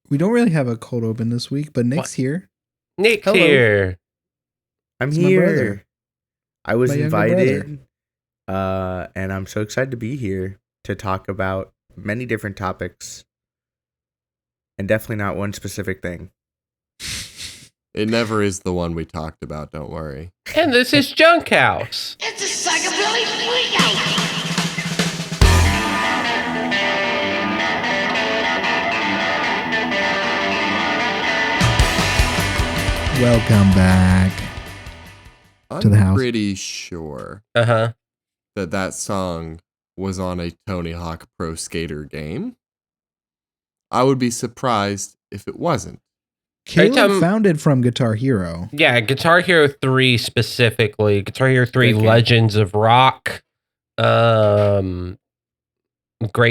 We don't really have a cold open this week, but Nick's here. Nick's Hello. here. I'm It's my here. brother. I was My younger invited, and I'm so excited to be here to talk about many different topics, and definitely not one specific thing. It never is the one we talked about, don't worry. And this is Junk House. It's a psychobilly freakout! Welcome back. To the house. I'm pretty sure Uh-huh. that song was on a Tony Hawk Pro Skater game. I would be surprised if it wasn't. Caleb found it from Guitar Hero. Yeah, Guitar Hero 3 specifically. Guitar Hero 3 Great game. Legends of Rock. Great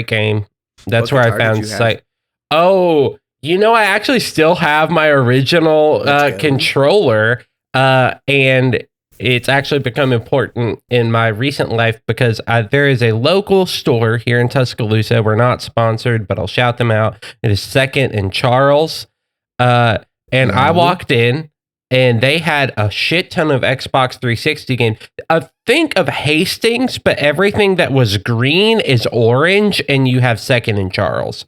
game. That's What where I guitar did found you have? sight. Oh, I actually still have my original Let's go. controller. And it's actually become important in my recent life because there is a local store here in Tuscaloosa. We're not sponsored, but I'll shout them out. It is Second and Charles. And I Yeah. walked in and they had a shit ton of Xbox 360 games. Think of Hastings, but everything that was green is orange and you have Second and Charles.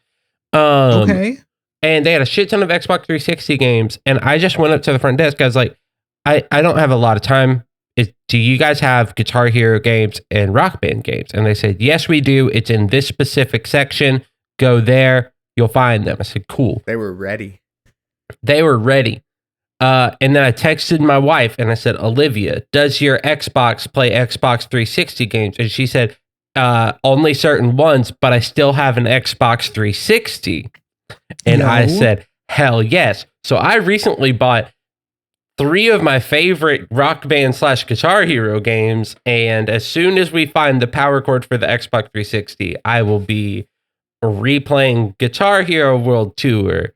Okay. And they had a shit ton of Xbox 360 games. And I just went up to the front desk. I was like, I don't have a lot of time. Do you guys have Guitar Hero games and Rock Band games? And they said, yes, we do. It's in this specific section. Go there. You'll find them. I said, cool. They were ready. They were ready. And then I texted my wife and I said, Olivia, does your Xbox play Xbox 360 games? And she said, only certain ones, but I still have an Xbox 360. And I No. said, hell yes. So I recently bought 3 of my favorite Rock Band / Guitar Hero games. And as soon as we find the power cord for the Xbox 360, I will be replaying Guitar Hero World Tour,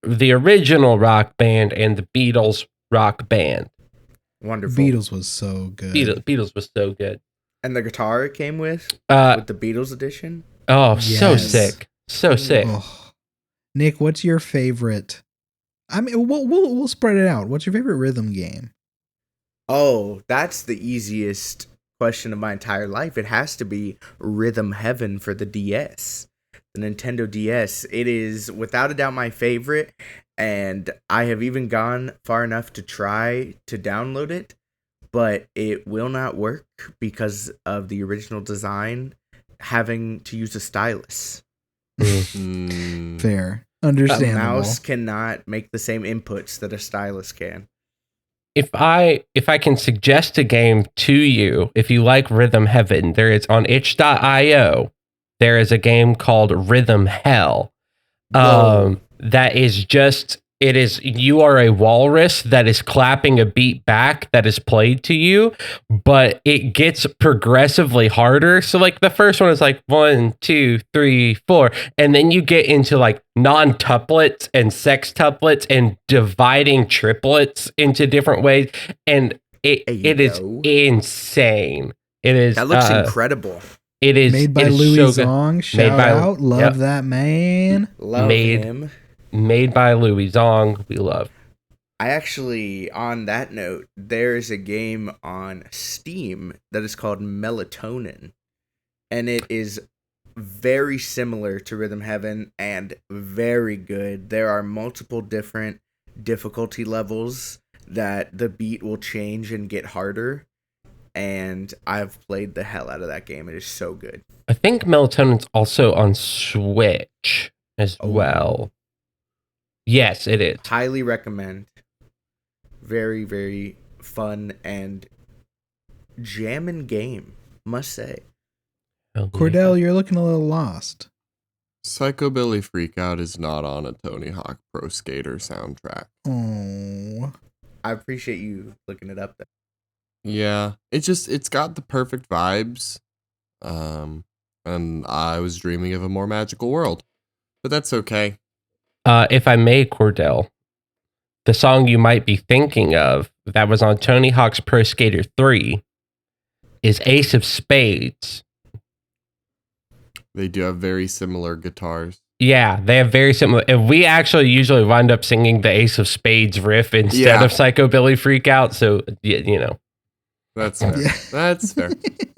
the original Rock Band, and the Beatles Rock Band. Wonderful. Beatles was so good. Beatles was so good. And the guitar it came with the Beatles edition. Oh, so Yes. sick. So sick. Oh. Nick, what's your favorite? I mean, we'll spread it out. What's your favorite rhythm game? Oh, that's the easiest question of my entire life. It has to be Rhythm Heaven for the DS. The Nintendo DS. It is without a doubt my favorite, and I have even gone far enough to try to download it, but it will not work because of the original design having to use a stylus. Mm. Fair. A Understandable. mouse cannot make the same inputs that a stylus can. If I can suggest a game to you, if you like Rhythm Heaven, there is on itch.io, there is a game called Rhythm Hell. Whoa. That is you are a walrus that is clapping a beat back that is played to you, but it gets progressively harder. So like the first one is like 1, 2, 3, 4, and then you get into like non-tuplets and sextuplets and dividing triplets into different ways, and it is go. insane. It is That looks incredible. It is Made by it is Louis so good. Zong. Shout Made by- out. Love yep. that man. Love Made- him. Made by Louis Zong. We love. I actually, on that note, there is a game on Steam that is called Melatonin, and it is very similar to Rhythm Heaven and very good. There are multiple different difficulty levels that the beat will change and get harder, and I've played the hell out of that game. It is so good. I think Melatonin's also on Switch as Oh. well. Yes, it is. Highly recommend. Very, very fun and jamming game, must say. Cordell, you're looking a little lost. Psychobilly Freakout is not on a Tony Hawk Pro Skater soundtrack. Oh. I appreciate you looking it up. Yeah, it's got the perfect vibes. And I was dreaming of a more magical world. But that's okay. If I may, Cordell, the song you might be thinking of that was on Tony Hawk's Pro Skater 3 is Ace of Spades. They do have very similar guitars. Yeah, they have very similar. And we actually usually wind up singing the Ace of Spades riff instead of Psychobilly Freakout. So, you know. That's fair. Yeah. That's fair.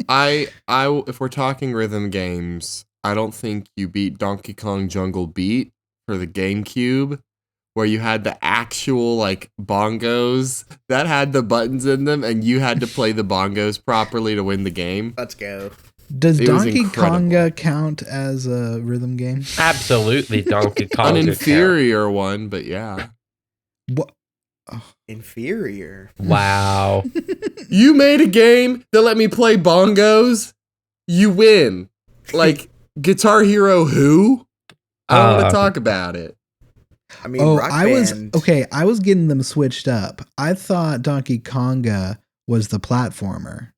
I if we're talking rhythm games, I don't think you beat Donkey Kong Jungle Beat for the GameCube, where you had the actual like bongos that had the buttons in them, and you had to play the bongos properly to win the game. Let's go. Does It was Donkey incredible. Konga count as a rhythm game? Absolutely, Donkey Kong. An inferior one, but yeah. What? Inferior. Wow. You made a game that let me play bongos. You win. Like Guitar Hero who? I don't want to talk about it. I mean, Oh, Rock I was Band, okay. I was getting them switched up. I thought Donkey Konga was the platformer,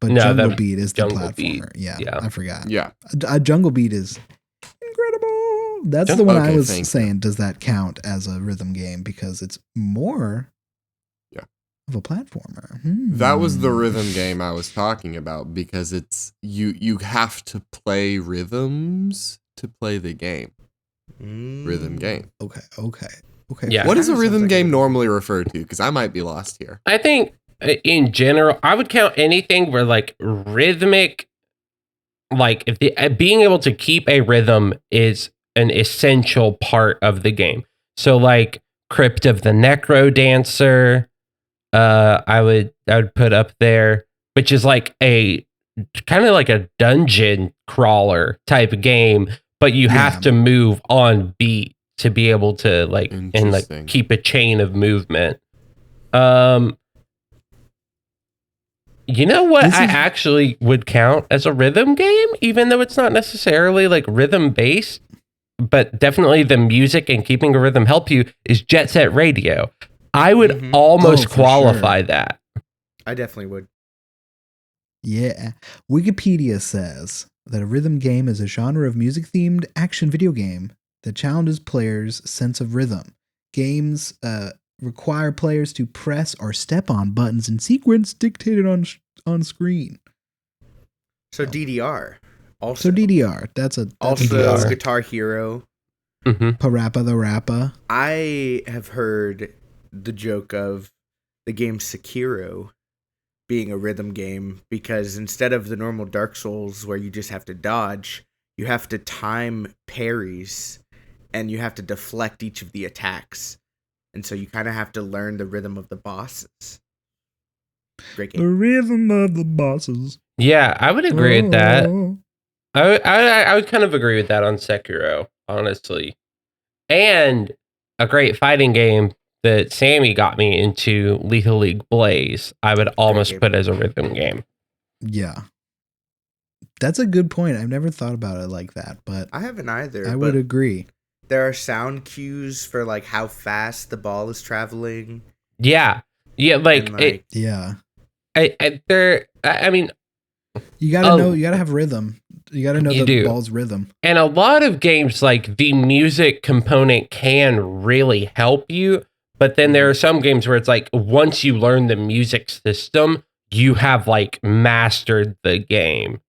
but No, Jungle that- Beat is the Jungle platformer. Beat. Yeah, Yeah. I forgot. Yeah. Jungle Beat is incredible. That's the Jungle- one I Okay, was thank you. saying. Does that count as a rhythm game because it's more of a platformer? That was the Hmm. rhythm game I was talking about because it's you have to play rhythms to play the game. Rhythm game. Okay. Yeah. What does a Kinda rhythm sounds like game a- normally refer to? Because I might be lost here. I think in general, I would count anything where like rhythmic, like if the being able to keep a rhythm is an essential part of the game. So like Crypt of the Necro Dancer, I would put up there, which is like a kind of like a dungeon crawler type game, but you have Yeah. to move on beat to be able to like and Interesting. like keep a chain of movement. You know what This I is- actually would count as a rhythm game, even though it's not necessarily like rhythm based, but definitely the music and keeping a rhythm help you is Jet Set Radio. I would Mhm. almost Oh, for qualify sure. that. I definitely would. Yeah. Wikipedia says that a rhythm game is a genre of music themed action video game that challenges players' sense of rhythm. Games require players to press or step on buttons in sequence dictated on screen. So DDR. Also, So DDR, that's a also DDR. Guitar Hero. Hmm. Parappa the Rappa. I have heard the joke of the game Sekiro being a rhythm game because instead of the normal Dark Souls where you just have to dodge, you have to time parries and you have to deflect each of the attacks. And so you kind of have to learn the rhythm of the bosses. Great The game. rhythm of the bosses. Yeah, I would agree with that. Oh. I would kind of agree with that on Sekiro, honestly. And a great fighting game that Sammy got me into, Lethal League Blaze, I would almost game. put as a rhythm game. Yeah. That's a good point. I've never thought about it like that, but I haven't either. I but would agree. there are sound cues for like how fast the ball is traveling. Yeah. Yeah, like, And, Yeah. I mean, You gotta Oh. know. You gotta have rhythm. You gotta know You the do. ball's rhythm. and a lot of games, like, the music component can really help you, but then there are some games where it's like, once you learn the music system, you have, like, mastered the game,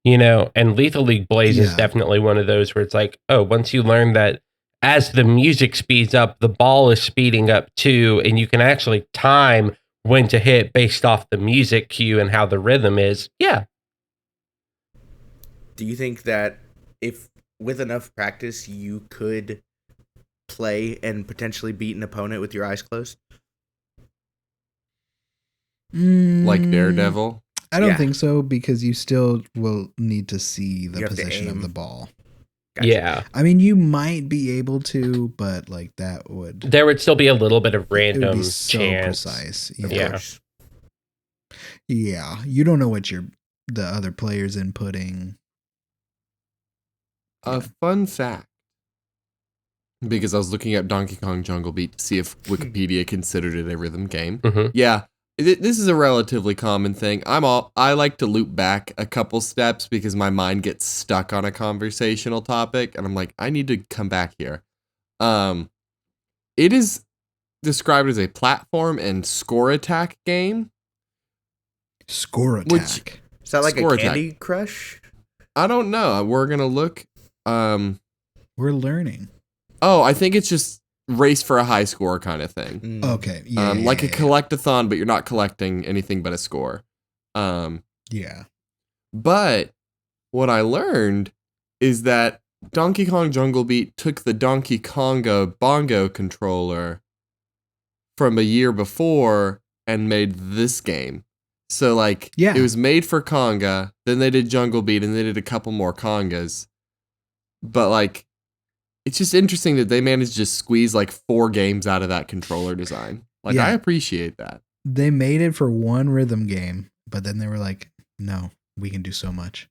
you know? And Lethal League Blaze is Yeah. definitely one of those where it's like, oh, once you learn that as the music speeds up, the ball is speeding up too, and you can actually time when to hit based off the music cue and how the rhythm is. Yeah. do you think that if with enough practice you could play and potentially beat an opponent with your eyes closed? Like Mm, Daredevil. I don't Yeah. think so because you still will need to see the You have to position of aim. the ball. Gotcha. Yeah. I mean, you might be able to, but like that would There would still be a little bit of it would random be so chance. precise. Of Yeah. course. Yeah, you don't know what the other player's inputting. A fun fact. Because I was looking at Donkey Kong Jungle Beat to see if Wikipedia considered it a rhythm game. Mhm. Yeah, this is a relatively common thing. I like to loop back a couple steps because my mind gets stuck on a conversational topic, and I'm like, I need to come back here. It is described as a platform and score attack game. Score Which- attack. Is that like Score a attack. Candy Crush? I don't know. We're gonna look. We're learning. Oh, I think it's just race for a high score kind of thing. Mm. Okay. Yeah. Like a collectathon, but you're not collecting anything but a score. Yeah. But what I learned is that Donkey Kong Jungle Beat took the Donkey Konga bongo controller from a year before and made this game. So like, Yeah. it was made for Konga, then they did Jungle Beat, and they did a couple more Kongas. But like, it's just interesting that they managed to just squeeze like 4 games out of that controller design. Like, Yeah. I appreciate that. They made it for one rhythm game, but then they were like, no, we can do so much.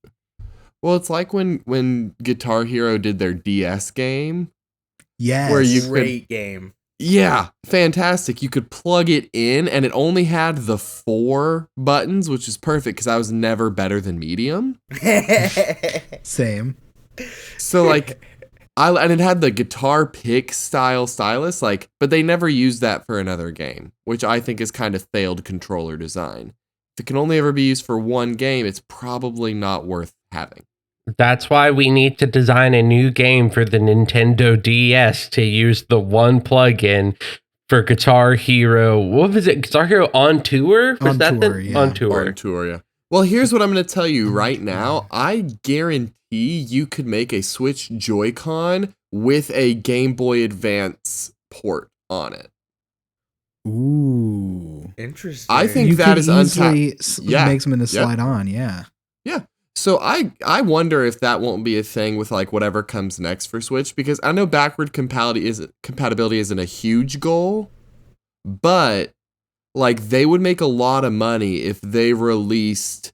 Well, it's like when Guitar Hero did their DS game. Yes. Where you- Great game. Yeah, fantastic. You could plug it in, and it only had the 4 buttons, which is perfect because I was never better than medium. Same. So like, and it had the guitar pick style stylus, like, but they never used that for another game, which I think is kind of failed controller design. If it can only ever be used for one game, it's probably not worth having. That's why we need to design a new game for the Nintendo DS to use the one plugin for Guitar Hero. What was it? Guitar Hero On Tour? Was On that Tour, yeah. On Tour? On tour, yeah. Well, here's what I'm going to tell you right now. I guarantee you could make a Switch Joy-Con with a Game Boy Advance port on it. Ooh. Interesting. I think You that could is untapped. easily Yeah. make something to Yep. slide on. Yeah. So I wonder if that won't be a thing with like whatever comes next for Switch, because I know backward compatibility isn't a huge goal, but like they would make a lot of money if they released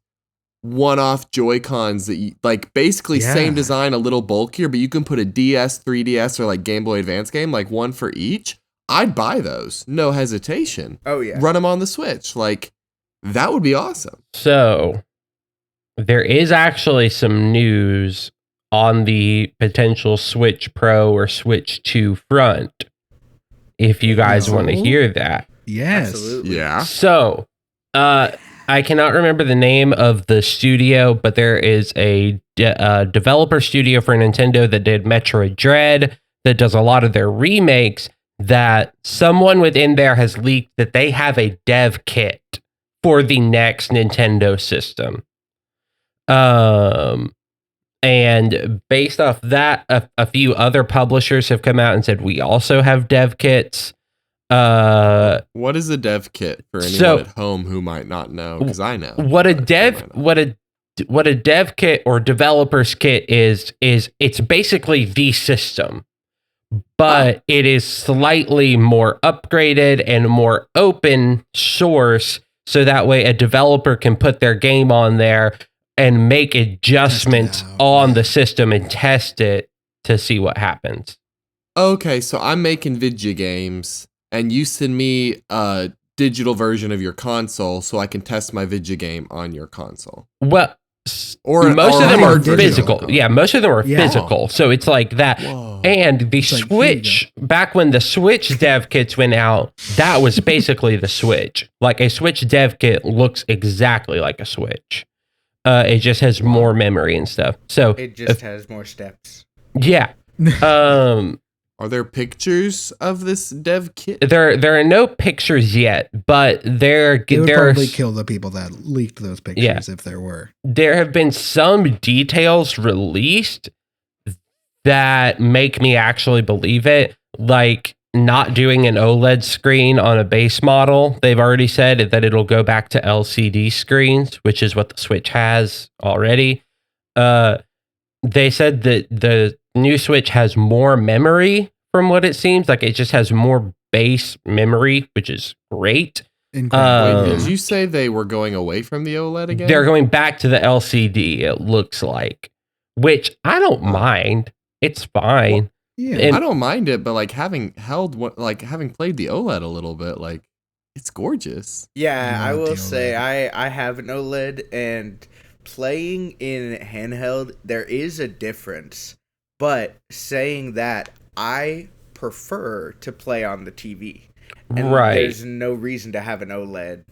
one-off Joy-Cons that like basically Yeah. same design, a little bulkier, but you can put a DS, 3DS, or like Game Boy Advance game, like one for each. I'd buy those, no hesitation. Oh yeah. Run them on the Switch, like that would be awesome. So, there is actually some news on the potential Switch Pro or Switch 2 front, if you guys want to No. hear that. Yes. Absolutely. Yeah. So, I cannot remember the name of the studio, but there is a developer studio for Nintendo that did Metroid Dread, that does a lot of their remakes, that someone within there has leaked that they have a dev kit for the next Nintendo system. And based off that, a few other publishers have come out and said, we also have dev kits. What is a dev kit for anyone So- at home who might not know? Because I know. What a but dev they might not. what a dev kit or developer's kit is it's basically the system, but it is slightly more upgraded and more open source, so that way a developer can put their game on there and make adjustments out, on yeah. the system and test it to see what happens. Okay, so I'm making video games, and you send me a digital version of your console so I can test my video game on your console. Well, Or most or of them a are hard version of physical. it. Yeah, most of them are Yeah. physical. So it's like that. Whoa. And the It's like, here you Switch, back when the Switch dev kits went out, that was basically the Switch. Like a Switch dev kit looks exactly like a Switch. It just has more memory and stuff. So It just has more steps. yeah. Are there pictures of this dev kit? There are no pictures yet, but They would probably there's kill the people that leaked those pictures Yeah. if there were. there have been some details released that make me actually believe it, like not doing an OLED screen on a base model. They've already said that it'll go back to LCD screens, which is what the Switch has already. They said that the new Switch has more memory from what it seems like. It just has more base memory, which is great. Incredible. Wait, Um, did you say they were going away from the OLED again? They're going back to the LCD, it looks like, which I don't mind. It's fine. yeah. and- I don't mind it, but like having played the OLED a little bit, like it's gorgeous. Yeah, You I want will the say OLED. I have an OLED, and playing in handheld there is a difference. But saying that, I prefer to play on the TV. And Right. there's no reason to have an OLED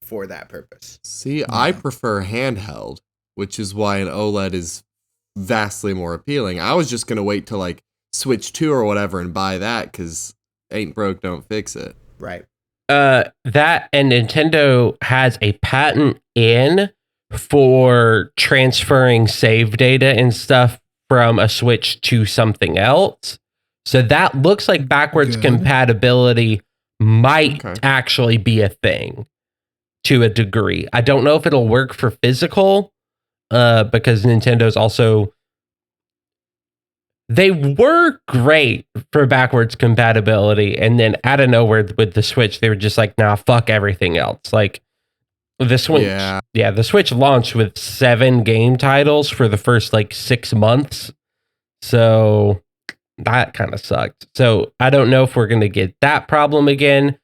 for that purpose. See, I prefer handheld, which is why an OLED is vastly more appealing. I was just gonna wait till like Switch 2 or whatever and buy that because ain't broke, don't fix it. Right. That and Nintendo has a patent in for transferring save data and stuff from a Switch to something else. So that looks like backwards Good. compatibility might Okay. actually be a thing to a degree. I don't know if it'll work for physical, because Nintendo's also, they were great for backwards compatibility, and then out of nowhere with the Switch, they were just like, nah, fuck everything else. Like the Switch, yeah, the Switch launched with 7 game titles for the first like 6 months. So that kind of sucked. So I don't know if we're going to get that problem again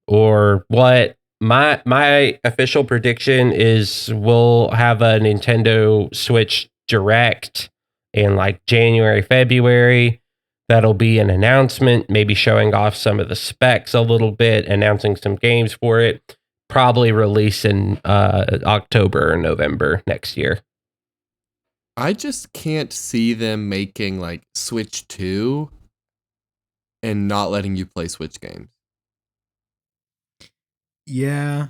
or what. My official prediction is we'll have a Nintendo Switch Direct in like January, February. That'll be an announcement, maybe showing off some of the specs a little bit, announcing some games for it. Probably release in October or November next year. I just can't see them making like Switch 2 and not letting you play Switch games. Yeah.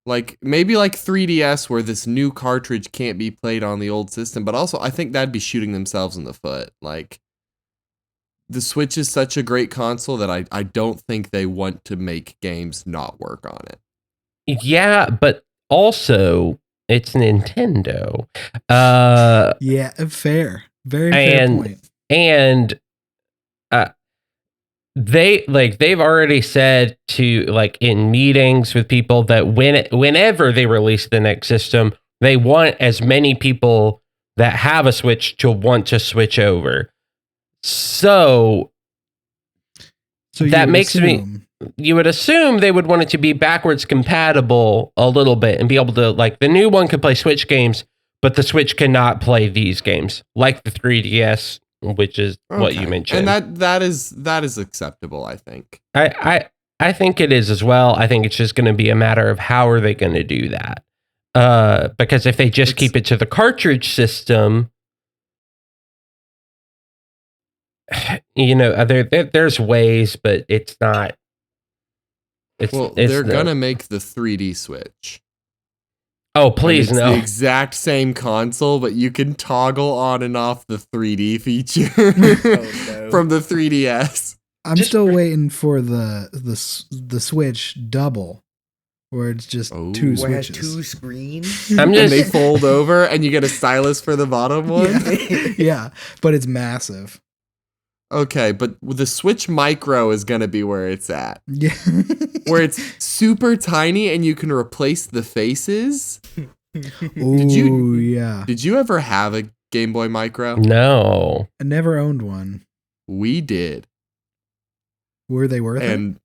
Like maybe like 3DS where this new cartridge can't be played on the old system, but also I think that'd be shooting themselves in the foot. Like the Switch is such a great console that I don't think they want to make games not work on it. Yeah, but also it's Nintendo. Yeah, fair. Very fair point. And they've already said to like in meetings with people that whenever they release the next system, they want as many people that have a Switch to want to switch over. So that makes you would assume they would want it to be backwards compatible a little bit and be able to, like, the new one could play Switch games, but the Switch cannot play these games, like the 3DS, which is what you mentioned. And that is acceptable, I think. I think it is as well. I think it's just going to be a matter of how are they going to do that. Because if they just keep it to the cartridge system, you know, there's ways, but it's not. They're gonna make the 3D Switch. Oh, please it's no! The exact same console, but you can toggle on and off the 3D feature from the 3DS. I'm still waiting for the Switch double, where it's just two switches. Where it has 2 screens. And they fold over, and you get a stylus for the bottom one. Yeah, but it's massive. Okay, but the Switch Micro is gonna be where it's at. Yeah. Where it's super tiny and you can replace the faces. Ooh, yeah. Did you ever have a Game Boy Micro? No. I never owned one. We did. Were they worth it?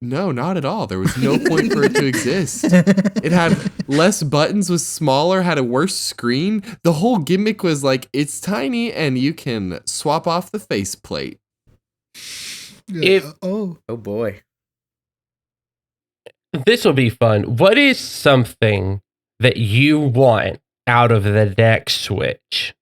No, not at all. There was no point for it to exist. It had less buttons, was smaller, had a worse screen. The whole gimmick was like, it's tiny and you can swap off the faceplate. Oh boy. This will be fun. What is something that you want out of the next Switch?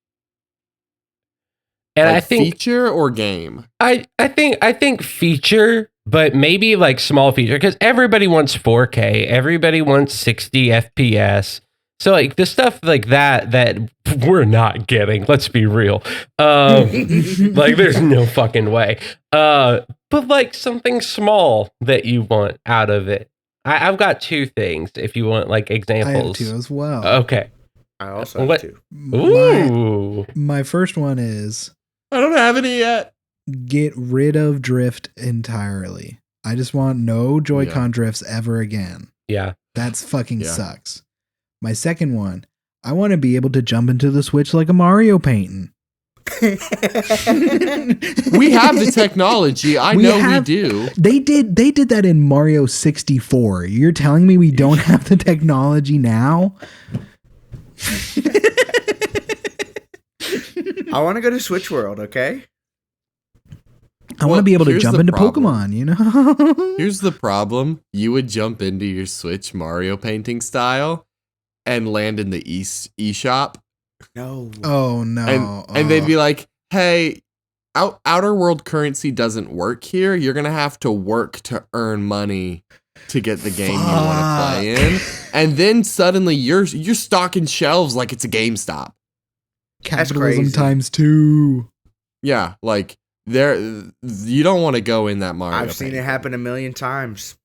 And like I think feature or game. I think feature, but maybe like small feature, because everybody wants 4K, everybody wants 60 FPS. So like the stuff like that we're not getting. Let's be real. Like there's no fucking way. But like something small that you want out of it. I've got 2 things if you want like examples. I have 2 as well. Okay. I also have 2. Ooh. My first one is I don't have any yet. Get rid of drift entirely. I just want no Joy-Con drifts ever again. Yeah. That's fucking sucks. My second one, I want to be able to jump into the Switch like a Mario painting. We have the technology. I know we do. They did that in Mario 64. You're telling me we don't have the technology now? I want to go to Switch World, okay? I want to be able to jump into Pokemon, you know? Here's the problem. You would jump into your Switch Mario painting style and land in the eShop. No. Oh, no. And they'd be like, hey, outer world currency doesn't work here. You're gonna have to work to earn money to get the game you want to play in, and then suddenly you're stocking shelves like it's a GameStop. Capitalism crazy. times 2. Yeah, like you don't want to go in that Mario. I've seen paint. it happen a million times.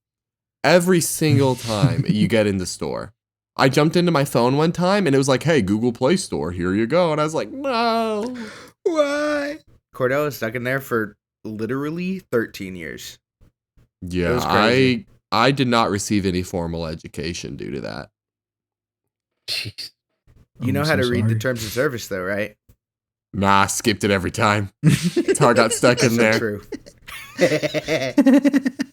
Every single time you get in the store. I jumped into my phone one time and it was like, hey, Google Play Store, here you go. And I was like, no. Why? Cordell is stuck in there for literally 13 years. It Yeah, was crazy. I did not receive any formal education due to that. Jeez. You know how to read the terms of service, though, right? Nah, I skipped it every time. That's how I got stuck in So there. true.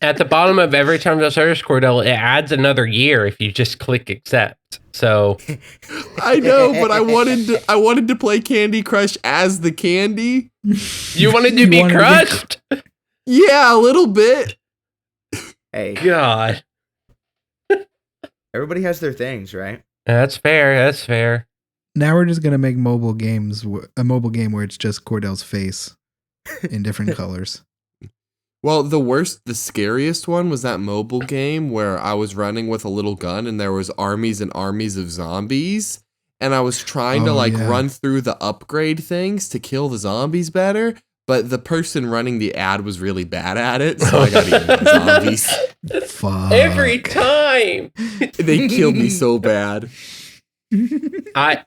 At the bottom of every terms of service, Cordell, it adds another year if you just click accept. So I know, but I wanted to play Candy Crush as the candy. you wanted to You be wanted to be crushed? Yeah, a little bit. Hey, God. everybody has their things, right? That's fair. That's fair. Now we're just gonna make mobile games a mobile game where it's just Cordell's face in different colors. Well, the scariest one was that mobile game where I was running with a little gun and there was armies and armies of zombies. And I was trying to Oh, yeah. run through the upgrade things to kill the zombies better. But the person running the ad was really bad at it. So I got eaten by zombies. Fuck. Every time. They killed me so bad. My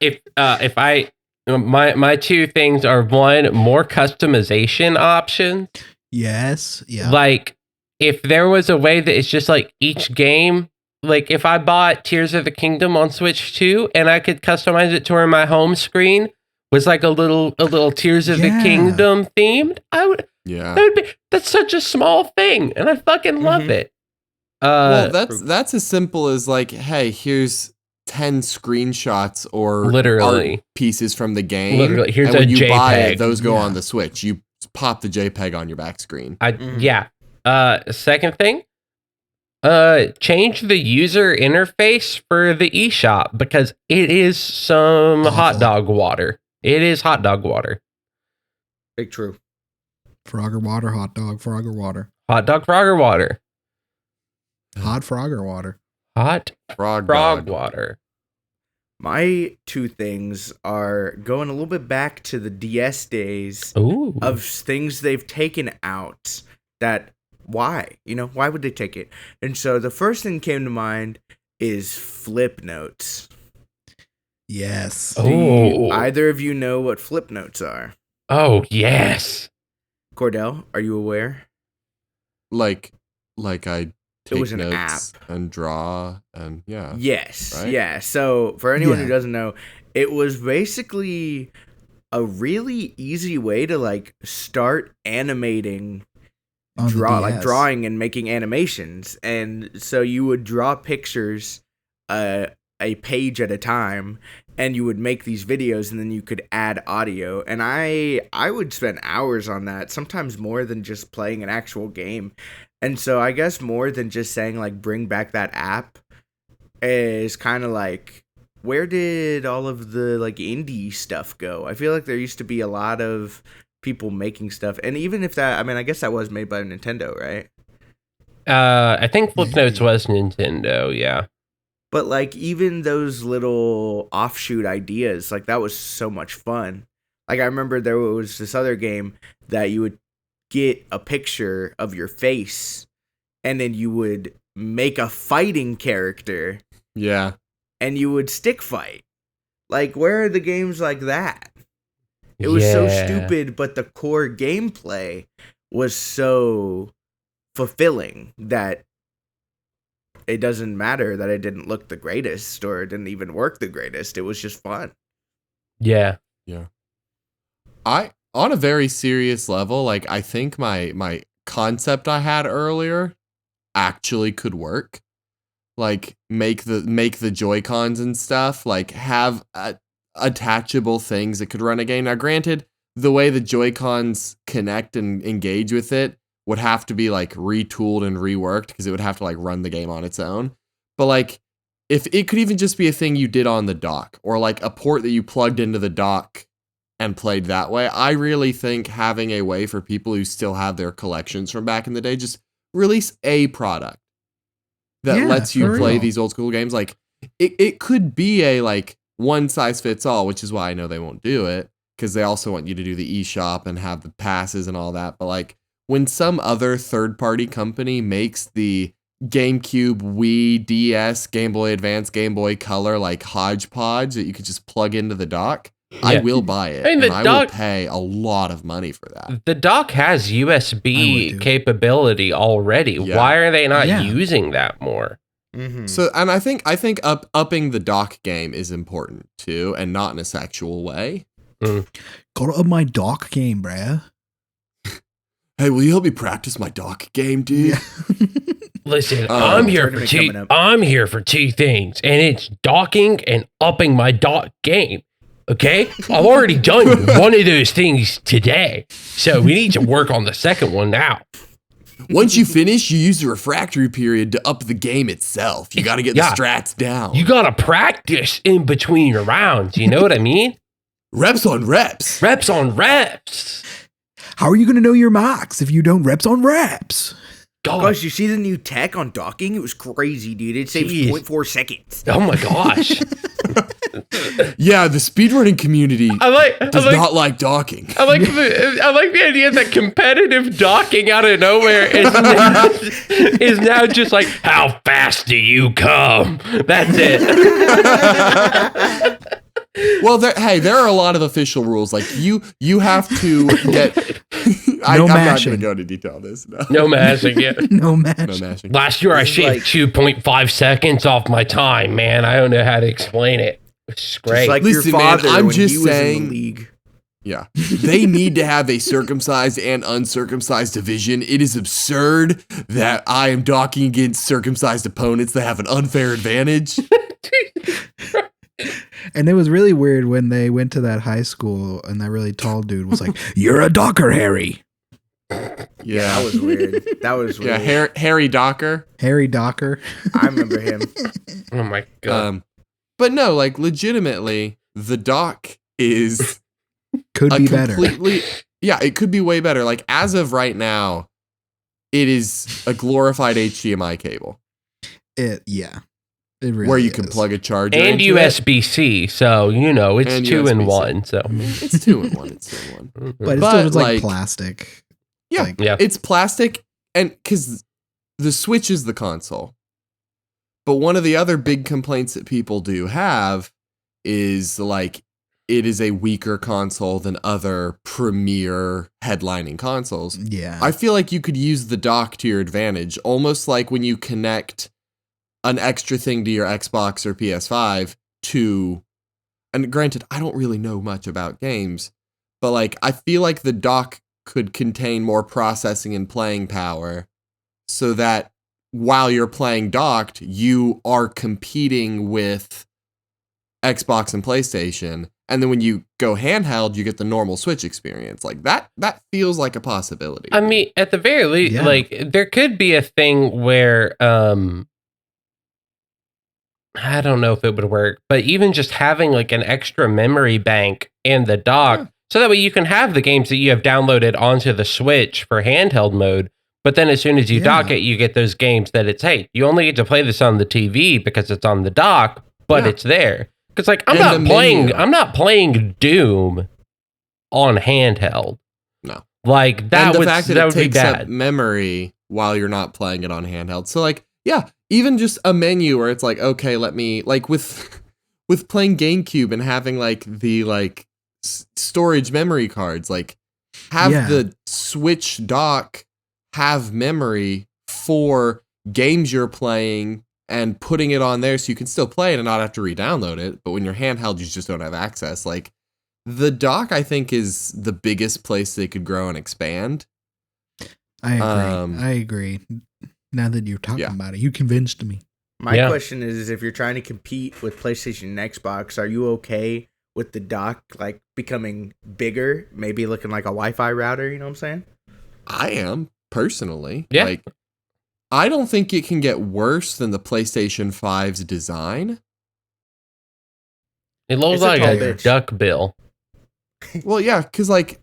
two things are, one, more customization options. Yes. Yeah. Like, if there was a way that it's just like each game, like if I bought Tears of the Kingdom on Switch 2 and I could customize it to where my home screen was like a little Tears of the Yeah. Kingdom themed, Yeah. that's such a small thing, and I fucking love Mhm. it. Well, that's as simple as like, hey, here's 10 screenshots or Literally. art pieces from the game. Literally, here's and when a you buy JPEG. it, those go Yeah. on the Switch. You pop the JPEG on your back screen. Yeah. Second thing, change the user interface for the eShop because it is some Awful. hot dog water. It is hot dog water. Big true. Frogger water, hot dog, Frogger water, Hot dog Frogger water. hot Frogger water. Hot Frog frog dog. water. My two things are going a little bit back to the DS days Ooh. of things they've taken out that why? Why would they take it? And so the first thing came to mind is flip notes. Yes. Oh. Do either of you know what flip notes are? Oh, yes. Cordell, are you aware? Like I take was an notes and draw and yeah. Yes. Right? Yeah. So for anyone Yeah. who doesn't know, it was basically a really easy way to start animating, On the DS. drawing and making animations. And so you would draw pictures a page at a time, and you would make these videos, and then you could add audio. And I would spend hours on that, sometimes more than just playing an actual game. And so I guess more than just saying bring back that app is kind of where did all of the indie stuff go? I feel like there used to be a lot of people making stuff, and even if that, I guess that was made by Nintendo, right? I think Flip Maybe. Notes was Nintendo, yeah. But even those little offshoot ideas, that was so much fun. I remember there was this other game that you would get a picture of your face, and then you would make a fighting character, Yeah. and you would stick fight. Where are the games like that? It was so Yeah. stupid, but the core gameplay was so fulfilling that it doesn't matter that it didn't look the greatest or it didn't even work the greatest. It was just fun. Yeah. On a very serious level, I think my concept I had earlier actually could work. Make the Joy-Cons and stuff, have attachable things that could run a game. Now, granted, the way the Joy-Cons connect and engage with it would have to be retooled and reworked because it would have to run the game on its own. But if it could even just be a thing you did on the dock or a port that you plugged into the dock and played that way. I really think having a way for people who still have their collections from back in the day, just release a product that lets you play these old school games. Like it could be a like one size fits all, which is why I know they won't do it, because they also want you to do the eShop and have the passes and all that. But like when some other third party company makes the GameCube, Wii, DS, Game Boy Advance, Game Boy Color like hodgepodge that you could just plug into the dock, I will buy it. I mean, and I will pay a lot of money for that. The dock has USB capability already. Yeah. Why are they not using that more? Mm-hmm. So, and I think upping the dock game is important too, and not in a sexual way. Gotta up my dock game, bruh. Hey, will you help me practice my dock game, dude? Yeah. Listen, I'm here for two things, and it's docking and upping my dock game. Okay, I've already done one of those things today, so we need to work on the second one now. Once you finish, you use the refractory period to up the game itself. You got to get the strats down. You got to practice in between your rounds. You know what I mean? Reps on reps. Reps on reps. How are you going to know your marks if you don't reps on reps? Gosh, you see the new tech on docking? It was crazy, dude. It saves 0.4 seconds. Oh my gosh. Yeah, the speedrunning community does not like docking. I like the idea that competitive docking out of nowhere is now just like, how fast do you come? That's it. Well, there are a lot of official rules. Like you have to get. I'm not going to go into detail on this. No mashing. Yeah. No mashing. Last year I shaved 2.5 seconds off my time, man. I don't know how to explain it. It's great. Just like Listen, your father, man, I'm when just he was saying. in the league. Yeah, they need to have a circumcised and uncircumcised division. It is absurd that I am docking against circumcised opponents that have an unfair advantage. And it was really weird when they went to that high school and that really tall dude was like, "You're a docker, Harry." Yeah, that was weird. That was weird. Yeah, Harry Docker. Harry Docker. I remember him. Oh my god. But no, like legitimately, the dock is could be better. Yeah, it could be way better. Like as of right now, it is a glorified HDMI cable. It really where you can plug a charger and into USB-C, so you know it's and 2 in USB-C. 1. So it's 2 in 1. It's 2 in 1. But it's still just like plastic. Yeah, it's plastic, and because the Switch is the console. But one of the other big complaints that people do have is like it is a weaker console than other premier headlining consoles. Yeah. I feel like you could use the dock to your advantage, almost like when you connect an extra thing to your Xbox or PS5 to, and granted, I don't really know much about games, but like I feel like the dock could contain more processing and playing power so that while you're playing docked, you are competing with Xbox and PlayStation. And then when you go handheld, you get the normal Switch experience. Like that feels like a possibility. I mean, at the very least, like there could be a thing where I don't know if it would work, but even just having like an extra memory bank in the dock, so that way you can have the games that you have downloaded onto the Switch for handheld mode. But then as soon as you dock it, you get those games that it's, hey, you only get to play this on the TV because it's on the dock, but it's there. Because like I'm not playing Doom on handheld. No. Like that would be bad. Up memory while you're not playing it on handheld. So like, yeah, even just a menu where it's like, okay, let me like with playing GameCube and having like the like storage memory cards, like have the Switch dock have memory for games you're playing and putting it on there so you can still play it and not have to re-download it. But when you're handheld, you just don't have access. Like the dock, I think, is the biggest place they could grow and expand. I agree. Now that you're talking about it, you convinced me. My question is if you're trying to compete with PlayStation and Xbox, are you okay with the dock like becoming bigger, maybe looking like a Wi-Fi router? You know what I'm saying? I am. Personally, like I don't think it can get worse than the PlayStation 5's design. It looks like a duck bill. Well, yeah, because like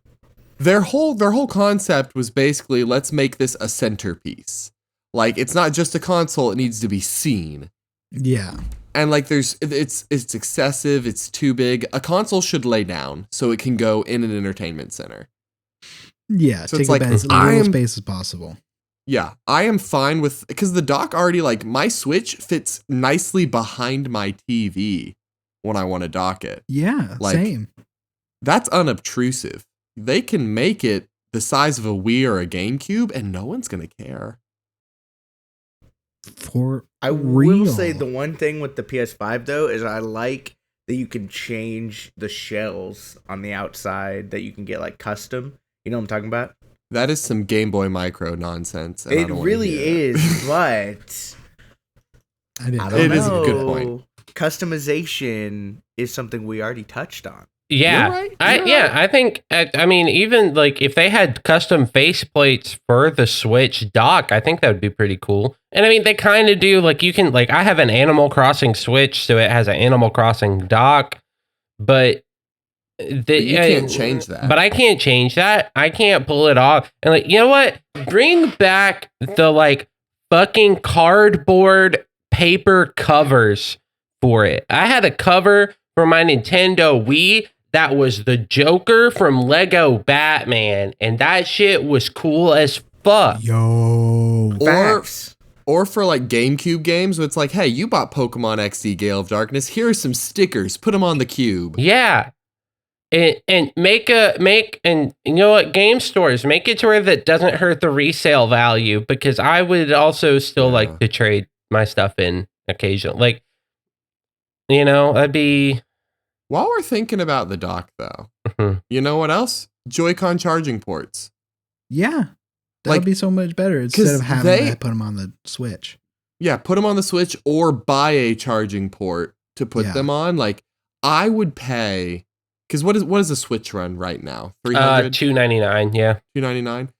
their whole concept was basically let's make this a centerpiece. Like it's not just a console; it needs to be seen. Yeah. And like it's excessive. It's too big. A console should lay down so it can go in an entertainment center. Yeah. So Take it's like, up as little space as possible. Yeah, I am fine with because the dock already like my Switch fits nicely behind my TV when I want to dock it. Yeah. Like, Same. That's unobtrusive. They can make it the size of a Wii or a GameCube, and no one's gonna care. I real. will say the one thing with the PS5 though is I like that you can change the shells on the outside that you can get like custom. You know what I'm talking about? That is some Game Boy Micro nonsense. And I It don't wanna really hear it. is, but I didn't I know don't It know. is a good point. Customization is something we already touched on. Yeah, You're right, you're right. I think. I mean, even like if they had custom faceplates for the Switch dock, I think that would be pretty cool. And I mean, they kind of do. Like you can, like, I have an Animal Crossing Switch, so it has an Animal Crossing dock, but But you can't change that. But I can't change that. I can't pull it off. And like, you know what? Bring back the like fucking cardboard paper covers for it. I had a cover for my Nintendo Wii that was the Joker from Lego Batman, and that shit was cool as fuck. Yo. Facts. Or for like GameCube games, it's like, hey, you bought Pokemon XD Gale of Darkness. Here are some stickers. Put them on the cube. Yeah. And make and you know what, game stores, make it to where that doesn't hurt the resale value, because I would also still like to trade my stuff in occasionally. Like, you know, that'd be. While we're thinking about the dock, though, Mhm. you know what else? Joy-Con charging ports. Yeah. That Like, would be so much better instead of 'cause having to put them on the Switch. Yeah, put them on the Switch or buy a charging port to put Yeah. them on. Like, I would pay. Because what is the Switch run right now? 300? $299, yeah. $299?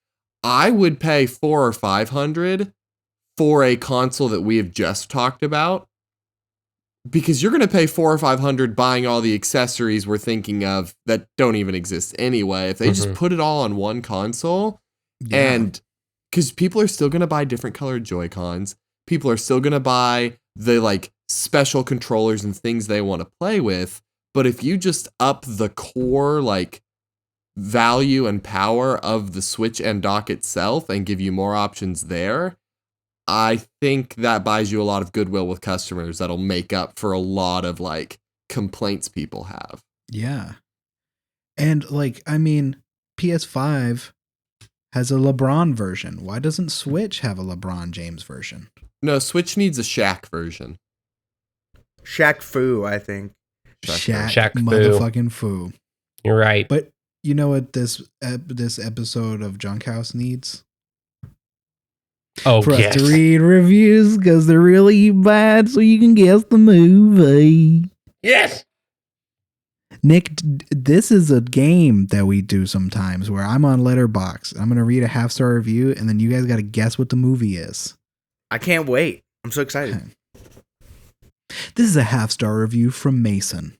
I would pay $400 or $500 for a console that we have just talked about. Because you're going to pay $400 or $500 buying all the accessories we're thinking of that don't even exist anyway. If they just put it all on one console, Yeah. and because people are still going to buy different colored Joy-Cons, people are still going to buy the like special controllers and things they want to play with. But if you just up the core like value and power of the Switch and dock itself and give you more options there, I think that buys you a lot of goodwill with customers that'll make up for a lot of like complaints people have. Yeah. And like, I mean, PS5 has a LeBron version. Why doesn't Switch have a LeBron James version? No, Switch needs a Shaq version. Shaq Fu, I think. Shaq Fu. motherfucking Fu. You're right. But you know what this episode of Junk House needs? Oh, For yes. us to read reviews because they're really bad, so you can guess the movie. Yes. Nick, this is a game that we do sometimes where I'm on Letterboxd. I'm going to read a 5-star review, and then you guys got to guess what the movie is. I can't wait. I'm so excited. This is a 5-star review from Mason.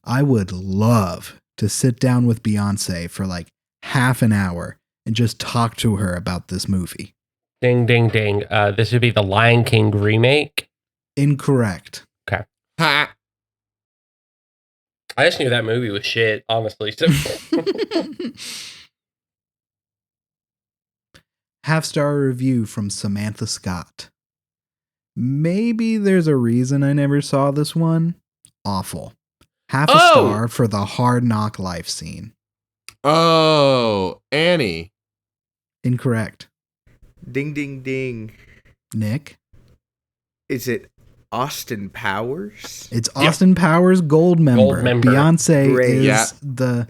I would love to sit down with Beyonce for like half an hour and just talk to her about this movie. Ding, ding, ding. This would be the Lion King remake. Incorrect. Okay. Ha! I just knew that movie was shit, honestly. So. 5-star review from Samantha Scott. Maybe there's a reason I never saw this one. Awful. Half a star for the hard knock life scene. Oh, Annie. Incorrect. Ding, ding, ding. Nick? Is it Austin Powers? It's Austin Powers Gold member. Beyonce Great. is the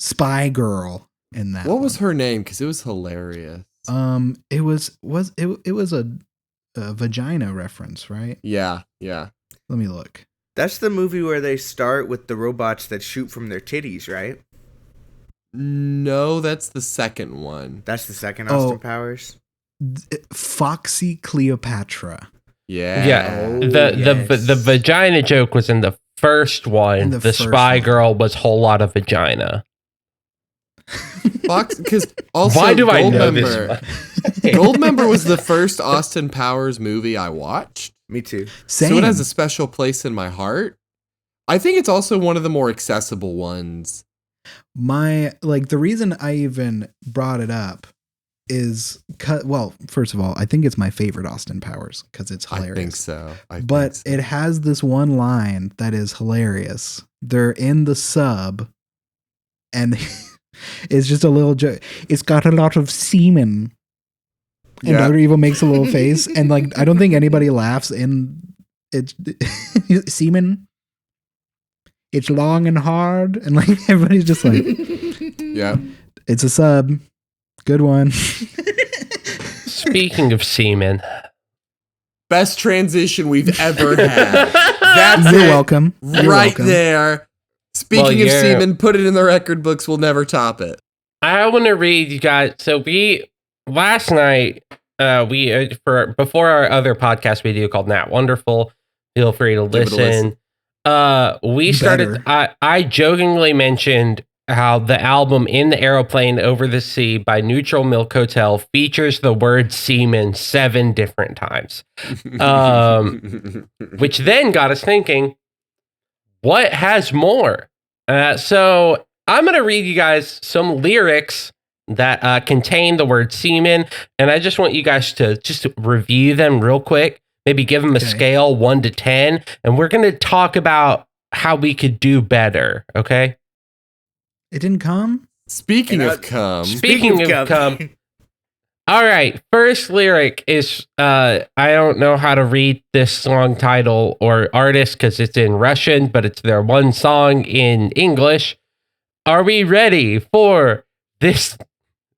spy girl in that. What was her name? Because it was hilarious. It was a vagina reference, right? Yeah. Let me look. That's the movie where they start with the robots that shoot from their titties, right? No, that's the second one. That's the second Austin Powers. Foxy Cleopatra. Yeah. Yeah. Oh, The yes. vagina joke was in the first one, In the, the first spy one. girl was whole lot of vagina. Fox, because also Why do I know Goldmember, this one? Goldmember was the first Austin Powers movie I watched. Me too. Same. So it has a special place in my heart. I think it's also one of the more accessible ones. The reason I even brought it up is well, first of all, I think it's my favorite Austin Powers because it's hilarious. I think so. But it has this one line that is hilarious. They're in the sub, and it's just a little joke. It's got a lot of semen. And Yeah. Dr. Evil makes a little face, and I don't think anybody laughs in it. Semen. It's long and hard, and everybody's just like, Yeah. it's a sub. Good one. Speaking of semen, Best transition we've ever had. That's You're it. welcome. You're Right welcome. there. Speaking Well, of yeah. semen, put it in the record books. We'll never top it. I want to read you guys. So last night, before our other podcast we do called Nat Wonderful, feel free to Give it a listen. We started. I jokingly mentioned how the album "In the Aeroplane Over the Sea" by Neutral Milk Hotel features the word semen 7 different times, which then got us thinking, what has more? So I'm going to read you guys some lyrics that contain the word semen, and I just want you guys to just review them real quick, maybe give them a scale 1 to 10, and we're going to talk about how we could do better, okay? It didn't come? Speaking of cum, Speaking of cum. All right, first lyric is, I don't know how to read this song title or artist because it's in Russian, but it's their one song in English. Are we ready for this?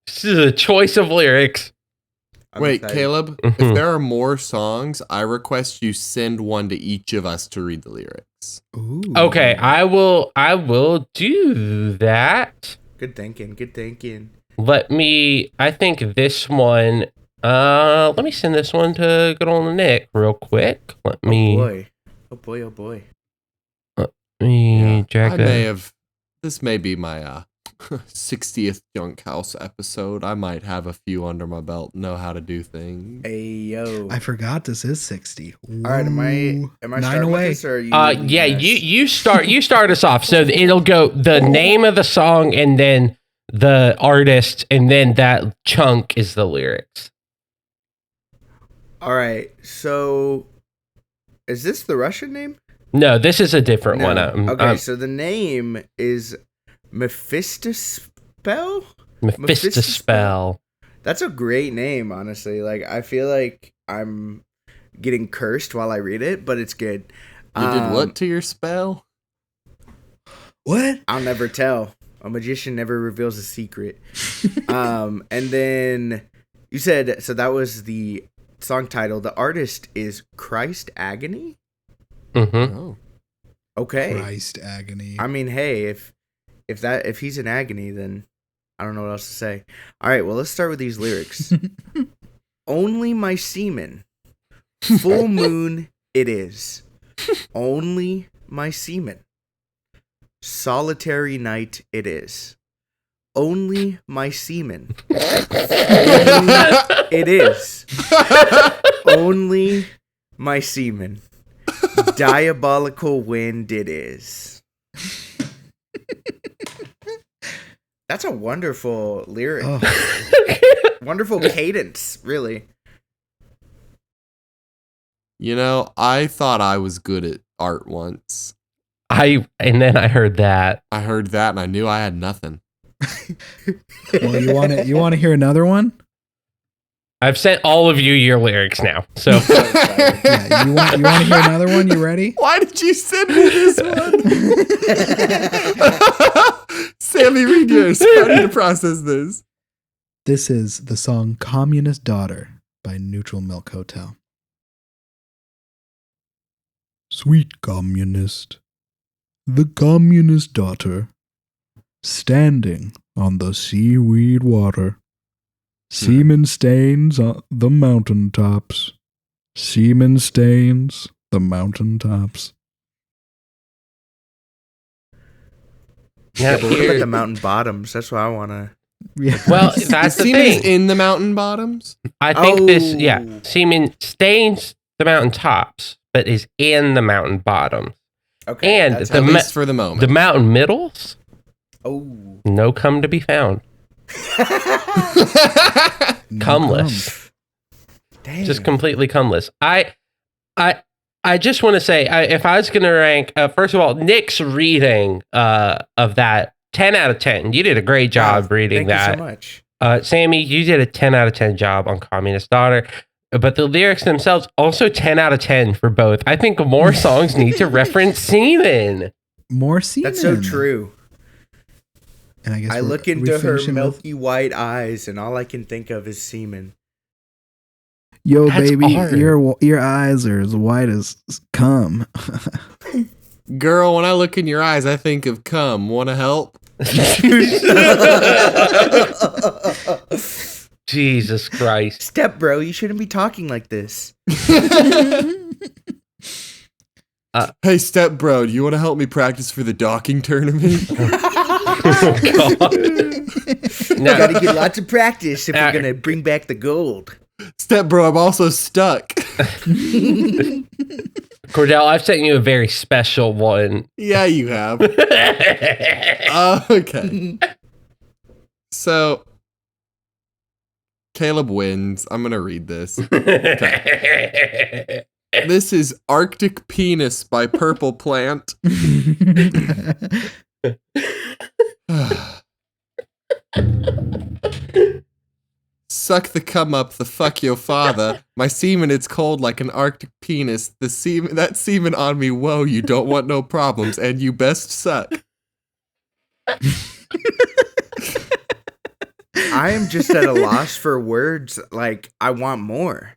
This is a choice of lyrics. I'm wait, excited. Caleb, Mhm. if there are more songs, I request you send one to each of us to read the lyrics. Ooh. Okay, I will do that. Good thinking. Good thinking. I think this one, let me send this one to good old Nick real quick. Let Oh me boy. Oh boy. Oh boy. drag I that. may have. This may be my 60th Junk House episode. I might have a few under my belt, know how to do things. Hey yo. I forgot this is 60. All right. Am I 9 starting away. with this, or are you? Yeah, leading this? you start us off. So it'll go the name of the song and then the artist, and then that chunk is the lyrics. All right. So, is this the Russian name? No, this is a different one. Okay. So the name is Mephistospell. Mephistospell. That's a great name, honestly. I feel like I'm getting cursed while I read it, but it's good. You did what to your spell? What? I'll never tell. A magician never reveals a secret. And then you said, so that was the song title. The artist is Christ Agony. Mm-hmm. Oh. Okay. Christ agony. I mean, hey, if he's in agony, then I don't know what else to say. All right, well, let's start with these lyrics. Only my semen, full moon it is. Only my semen, solitary night it is. Only my semen, it is. Only my semen, diabolical wind it is. That's a wonderful lyric. Oh. Wonderful cadence, really. You know, I thought I was good at art once. And then I heard that. I heard that and I knew I had nothing. Well, you want to hear another one? I've sent all of you your lyrics now. So Yeah, you want to hear another one? You ready? Why did you send me this one? Sammy, read yours. I need to process this. This is the song Communist Daughter by Neutral Milk Hotel. Sweet communist, the communist daughter, standing on the seaweed water. Semen stains on the mountain tops. Semen stains the mountain tops. Now, But what about here- the mountain bottoms? That's what I want to. Yeah. well, The that's the semen is thing. in the mountain bottoms. I think this, Oh. semen stains the mountain tops, but is in the mountain bottoms. Okay. And that's the At how- least for the moment. The mountain middles, oh. no cum to be found. No Cumless. Damn. Just completely cumless. I just want to say, if I was going to rank, first of all, Nick's reading of that 10 out of 10. You did a great job reading Thank that. you so much. Sammy, you did a 10 out of 10 job on Communist Daughter. But the lyrics themselves, also 10 out of 10 for both. I think more songs need to reference semen. More semen. That's so true. And I guess I we're- look are we into her finishing with- milky white eyes, and all I can think of is semen. Yo, That's baby, hard. your eyes are as white as cum. Girl, when I look in your eyes, I think of cum. Want to help? Jesus Christ. Step bro, you shouldn't be talking like this. Hey, step bro, do you want to help me practice for the docking tournament? Oh, God. Now, Gotta get lots of practice if Uh, we're gonna bring back the gold. Step bro, I'm also stuck. Cordell, I've sent you a very special one. Yeah, you have. Okay. So, Caleb wins. I'm going to read this. This is Arctic Penis by Purple Plant. Suck the cum up the fuck your father. My semen, it's cold like an Arctic penis. The semen, that semen on me, whoa, you don't want no problems, and you best suck. I am just at a loss for words. Like, I want more.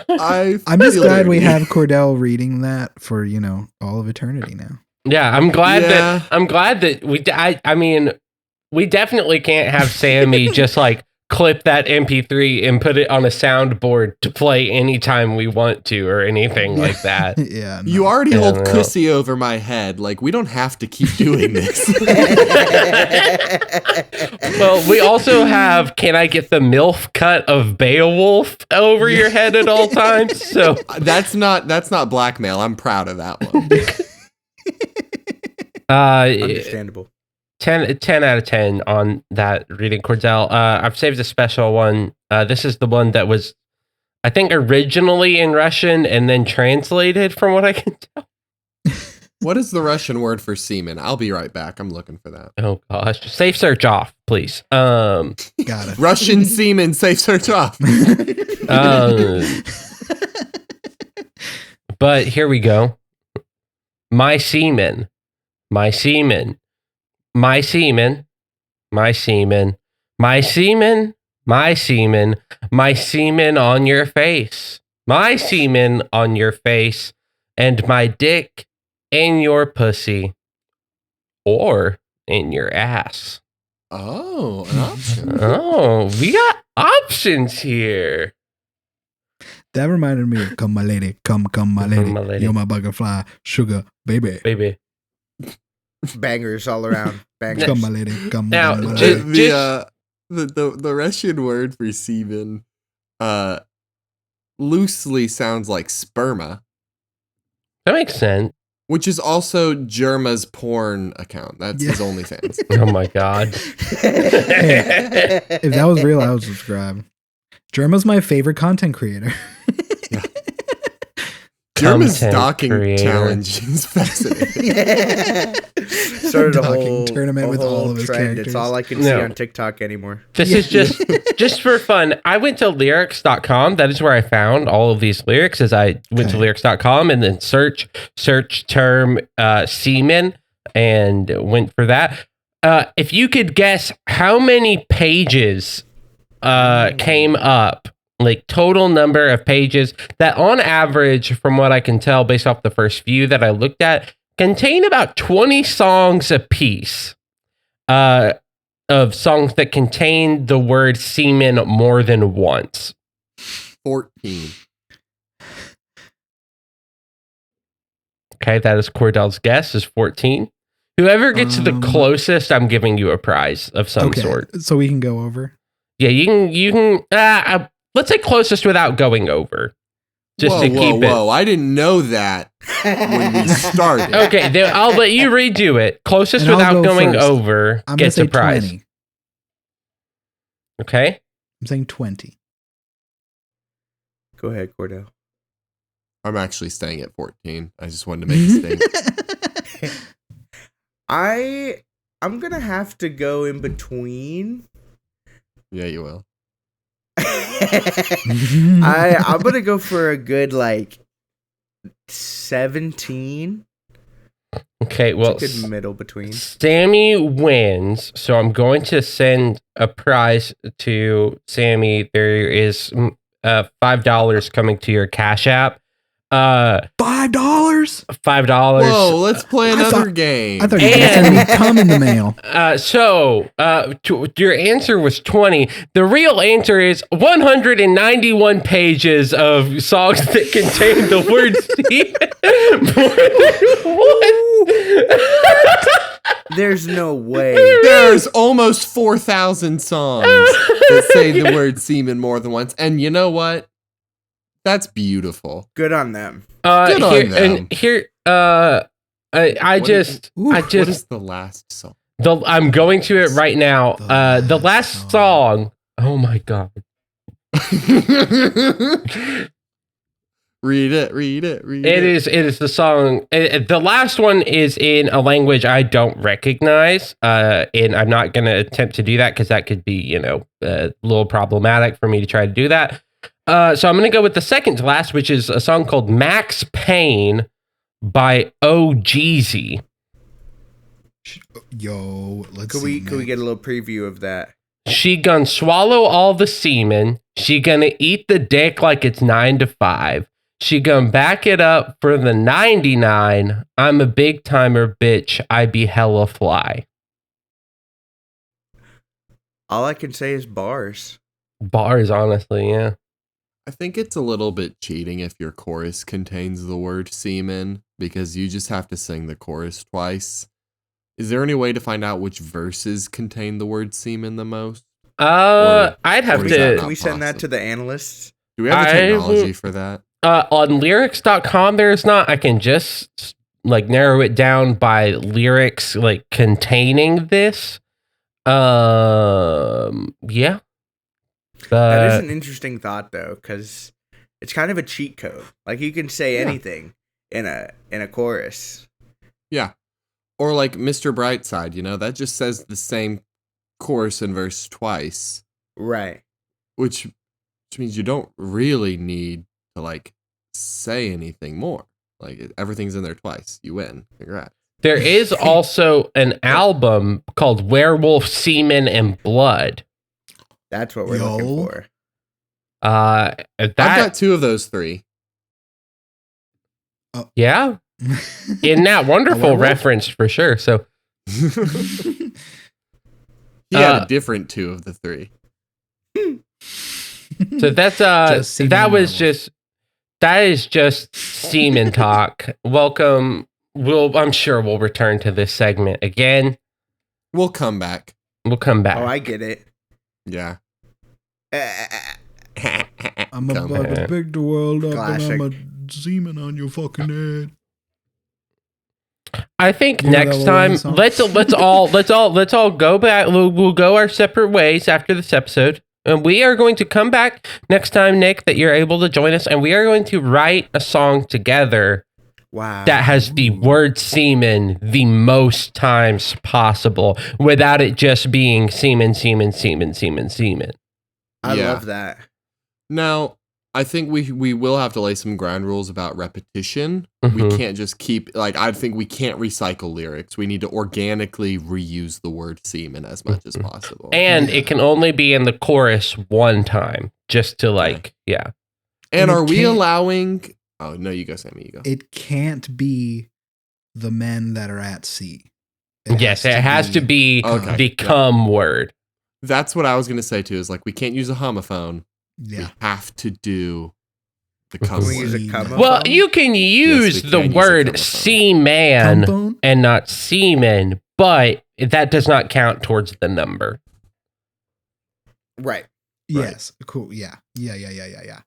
I'm I'm just glad we have Cordell reading that for, all of eternity now. Yeah, I'm glad Yeah. that I mean, we definitely can't have Sammy just like clip that MP3 and put it on a soundboard to play anytime we want to or anything like that. Yeah. No. You already Yeah, hold no. pussy over my head. Like, we don't have to keep doing this. Well, we also have Can I Get the MILF cut of Beowulf over your head at all times? So That's not blackmail. I'm proud of that one. Understandable. 10 out of 10 on that reading, Cordell. I've saved a special one. This is the one that was, I think, originally in Russian and then translated from what I can tell. What is the Russian word for semen? I'll be right back. I'm looking for that. Oh, gosh. Safe search off, please. Got it. Russian semen, safe search off. But here we go. My semen. My semen. My semen, my semen, my semen, my semen, my semen on your face, my semen on your face, and my dick in your pussy or in your ass. Oh, an option. Oh, we got options here. That reminded me of come my lady, come my lady. my lady. You're my butterfly, sugar, baby. Baby. Bangers all around. Bangers. Come my lady, come Now, my ju- lady. The Russian word for semen loosely sounds like sperma, That makes sense. which is also Germa's porn account. That's his Yeah. OnlyFans. Oh my God. If that was real, I would subscribe. Germa's my favorite content creator. Germa's Content docking creator. challenge is fascinating. Started a Docking whole tournament with all of his trend. characters. It's all I can see No. on TikTok anymore. This is just for fun. I went to lyrics.com. That is where I found all of these lyrics as I went to Okay. lyrics.com and then search term semen and went for that. If you could guess how many pages came up, like total number of pages that on average, from what I can tell based off the first few that I looked at, contain about 20 songs apiece. Of songs that contain the word semen more than once. 14. Okay, that is Cordell's guess, is 14. Whoever gets the closest, I'm giving you a prize of some sort. So we can go over. Yeah, you can. Let's say closest without going over. Just to keep it. Whoa! I didn't know that when we started. Okay, then I'll let you redo it. Closest And I'll without go going first. over I'm gets gonna a say prize. 20. Okay. I'm saying 20. Go ahead, Cordell. I'm actually staying at 14. I just wanted to make a statement. I'm gonna have to go in between. Yeah, you will. I'm gonna go for a good 17. Okay, well, It's a good middle between. Sammy wins, so I'm going to send a prize to Sammy. There is $5 coming to your Cash App. $5? $5. Whoa, let's play another game. I thought you were going to send me cum in the mail. Your answer was 20. The real answer is 191 pages of songs that contain the word Steven. There's no way. There's almost 4,000 songs that say the word semen more than once. And you know what? That's beautiful. Good on them. Good on them. And here, I just. What is the last song? I'm going to it right now. The last song. Oh my god. Read it. It is the song. The last one is in a language I don't recognize, and I'm not going to attempt to do that because that could be, a little problematic for me to try to do that. So I'm going to go with the second to last, which is a song called Max Payne by OGZ. Yo, let's Could see. we get a little preview of that? She gonna swallow all the semen. She gonna eat the dick like it's 9 to 5. She gonna back it up for the 99. I'm a big timer, bitch. I be hella fly. All I can say is bars. Bars, honestly, yeah. I think it's a little bit cheating if your chorus contains the word semen because you just have to sing the chorus twice. Is there any way to find out which verses contain the word semen the most? I'd have or is that to. not Can we send that possible? to the analysts? Do we have the technology for that? On lyrics.com, there's not. I can just narrow it down by lyrics containing this. Yeah. That is an interesting thought, though, because it's kind of a cheat code. Like you can say anything in a chorus. Yeah. Or like Mr. Brightside, that just says the same chorus and verse twice. Right. Which means you don't really need to say anything more. Everything's in there twice. You win. Congrats. There is also an album called Werewolf, Semen, and Blood. That's what we're looking for. I've got 2 of those 3. Yeah. In that wonderful reference for sure. So he had a different 2 of the 3. So that's that is just semen talk. Welcome. I'm sure we'll return to this segment again. We'll come back. Oh, I get it. Yeah. I'm about to pick the world up Classic. and I'm a semen on your fucking head. I think You know next that time song? let's all go back. We'll go our separate ways after this episode. And we are going to come back next time, Nick, that you're able to join us, and we are going to write a song together. Wow. That has the word semen the most times possible without it just being semen. I Yeah. love that. Now, I think we will have to lay some ground rules about repetition. We Mhm. can't just keep, I think we can't recycle lyrics. We need to organically reuse the word semen as much as possible. And it can only be in the chorus one time, just to yeah. And And it are we can't- allowing... Oh, no, you go, Sammy, you go. It can't be the men that are at sea. Yes, it has to be Okay. the cum word. That's what I was going to say, too, is we can't use a homophone. Yeah. We have to do The Can we use a Seaman. come Well, phone? you can use we the can use a word chromophone. seaman Comphone? and not semen, but that does not count towards the number. Right. Yes. Cool. Yeah. Yeah.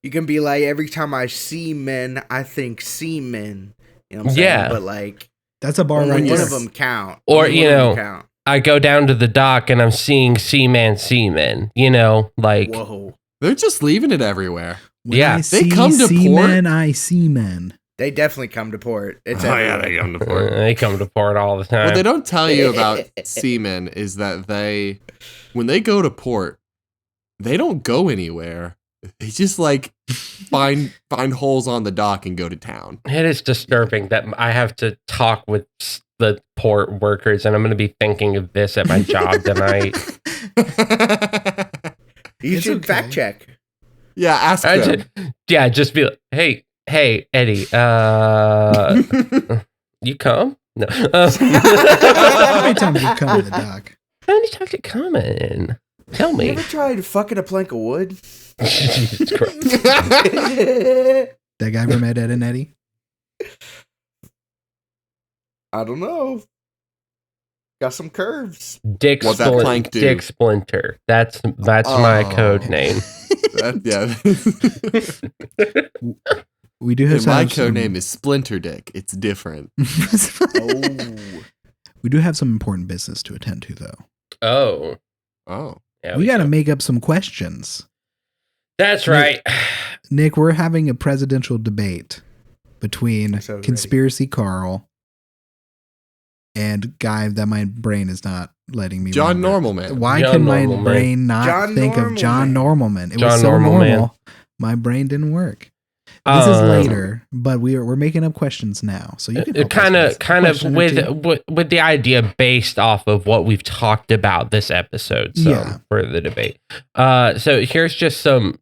You can be like, every time I see men, I think semen. You know what I'm saying? Yeah. But like, That's a bar only right one there. of them count. Or, Only you one of them know, count. I go down to the dock and I'm seeing seaman, like, Whoa. They're just leaving it everywhere. When Yeah. I They see come to seamen, I see men. They definitely come to port. It's Oh, yeah, everywhere. they come to port. they come to port all the time. What they don't tell you about seamen is that when they go to port, they don't go anywhere. They just like find holes on the dock and go to town. It is disturbing that I have to talk with the port workers, and I'm going to be thinking of this at my job tonight. You It's should okay. fact check. Yeah, ask them. Just be like, hey, Eddie, you come? No. How many times you come to the dock? How many times you coming? Tell You me. ever tried fucking a plank of wood? Jesus Christ. That guy ever met Ed and Eddie? I don't know. Got some curves. Dick, What's that plank do? Dick Splinter. That's my code name. We do have My some. code name is Splinter Dick. It's different. Oh. We do have some important business to attend to, though. Oh. Oh. Yeah, We got to make up some questions. That's right. Nick, we're having a presidential debate between So ready. Conspiracy Carl and guy that my brain is not letting me John remember. Normalman. Why John can my Normalman. brain not John think of John Normalman? It John was so Normalman. normal. My brain didn't work. This is later, but we're making up questions now. So you can help kind us of question or two. with the idea based off of what we've talked about this episode Yeah. for the debate. So here's just some